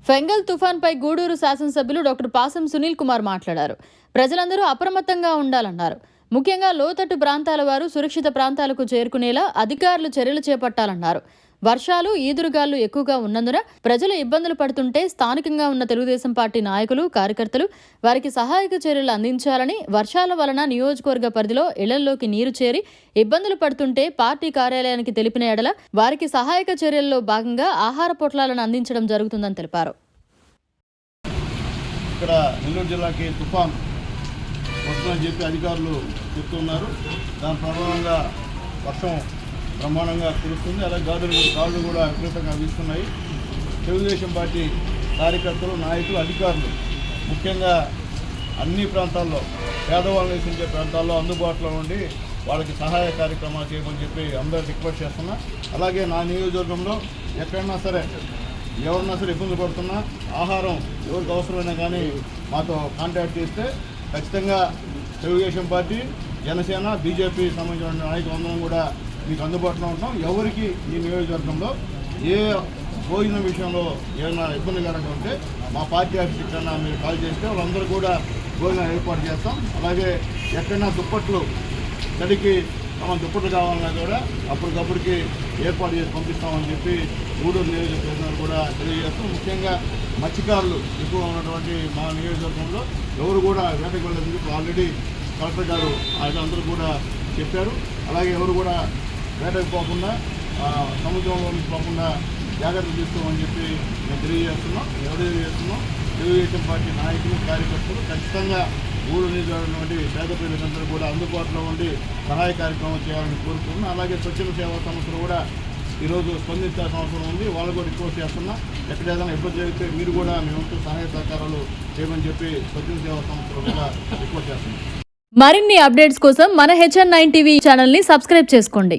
Fengal తుఫాన్పై Gudur శాసనసభ్యులు doctor పాసం సునీల్ కుమార్ మాట్లాడారు. ప్రజలందరూ అప్రమత్తంగా ఉండాలన్నారు. ముఖ్యంగా లోతట్టు ప్రాంతాల వారు సురక్షిత ప్రాంతాలకు చేరుకునేలా అధికారులు చర్యలు చేపట్టాలన్నారు. వర్షాలు, ఈదురుగాలు ఎక్కువగా ఉన్నందున ప్రజలు ఇబ్బందులు పడుతుంటే స్థానికంగా ఉన్న తెలుగుదేశం పార్టీ నాయకులు, కార్యకర్తలు వారికి సహాయక చర్యలు అందించాలని, వర్షాల వలన నియోజకవర్గ పరిధిలో ఇళ్లలోకి నీరు చేరి ఇబ్బందులు పడుతుంటే పార్టీ కార్యాలయానికి తెలిపిన ఎడల వారికి సహాయక చర్యల్లో భాగంగా ఆహార పొట్లాలను అందించడం జరుగుతుందని తెలిపారు. ఇక్కడ నెల్లూరు జిల్లాకి తుఫాన్ వస్తుందని చెప్పి అధికారులు చెప్తున్నారు. దాని ప్రభావంగా వర్షం బ్రహ్మాండంగా కురుస్తుంది. అలాగే గాలులు కూడా విపరీతంగా వీస్తున్నాయి. తెలుగుదేశం పార్టీ కార్యకర్తలు, నాయకులు, అధికారులు ముఖ్యంగా అన్ని ప్రాంతాల్లో పేదవాళ్ళు నివసించే ప్రాంతాల్లో అందుబాటులో ఉండి వాళ్ళకి సహాయ కార్యక్రమాలు చేయమని చెప్పి అందరూ రిక్వెస్ట్ చేస్తున్నా. అలాగే నా నియోజకవర్గంలో ఎక్కడన్నా సరే ఎవరన్నా సరే ఇబ్బంది పడుతున్నా, ఆహారం ఎవరికి అవసరమైనా కానీ మాతో కాంటాక్ట్ చేస్తే ఖచ్చితంగా తెలుగుదేశం పార్టీ, జనసేన, బీజేపీ సంబంధించిన నాయకులందరం కూడా మీకు అందుబాటులో ఉంటాం. ఎవరికి ఈ నియోజకవర్గంలో ఏ భోజనం విషయంలో ఏమైనా ఇబ్బందికరంగా ఉంటే మా పార్టీ ఆఫీస్ కన్నా మీరు కాల్ చేస్తే వాళ్ళందరూ కూడా భోజనం ఏర్పాటు చేస్తాం. అలాగే ఎక్కడైనా దుప్పట్లు తడికి మనం దుప్పట్లు కావాలన్నా కూడా అప్పటికప్పటికి ఏర్పాటు చేసి పంపిస్తామని చెప్పి గూడూరు నియోజకవర్గం కూడా తెలియజేస్తాం. ముఖ్యంగా మత్స్యకారులు ఎక్కువ ఉన్నటువంటి మా నియోజకవర్గంలో ఎవరు కూడా వేటకు వెళ్ళేందుకు ఇప్పుడు ఆల్రెడీ కలెక్టర్ గారు అందరూ కూడా చెప్పారు. అలాగే ఎవరు కూడా వేటకు పోకుండా సముద్రంలో పోకుండా జాగ్రత్తలు తీసుకోమని చెప్పి మేము తెలియజేస్తున్నాం. తెలుగుదేశం పార్టీ నాయకులు, కార్యకర్తలు ఖచ్చితంగా ఊరు నియోజకవర్గం పేద ప్రజలందరూ కూడా అందుబాటులో ఉండి సహాయ కార్యక్రమం చేయాలని కోరుకుంటున్నాం. అలాగే స్వచ్ఛంద సేవా సంస్థలు కూడా ఈరోజు స్పందించాల్సిన అవసరం ఉంది. వాళ్ళు కూడా రిక్వెస్ట్ చేస్తున్నా. ఎక్కడ ఏదైనా ఇబ్బంది జరిగితే మీరు కూడా మేము సహాయ సహకారాలు చేయమని చెప్పి స్వచ్ఛంద సేవా సంస్థలు కూడా రిక్వెస్ట్ చేస్తున్నాం. మరిన్ని అప్డేట్స్ కోసం మన HN9 టీవీ ఛానల్ని సబ్స్క్రైబ్ చేసుకోండి.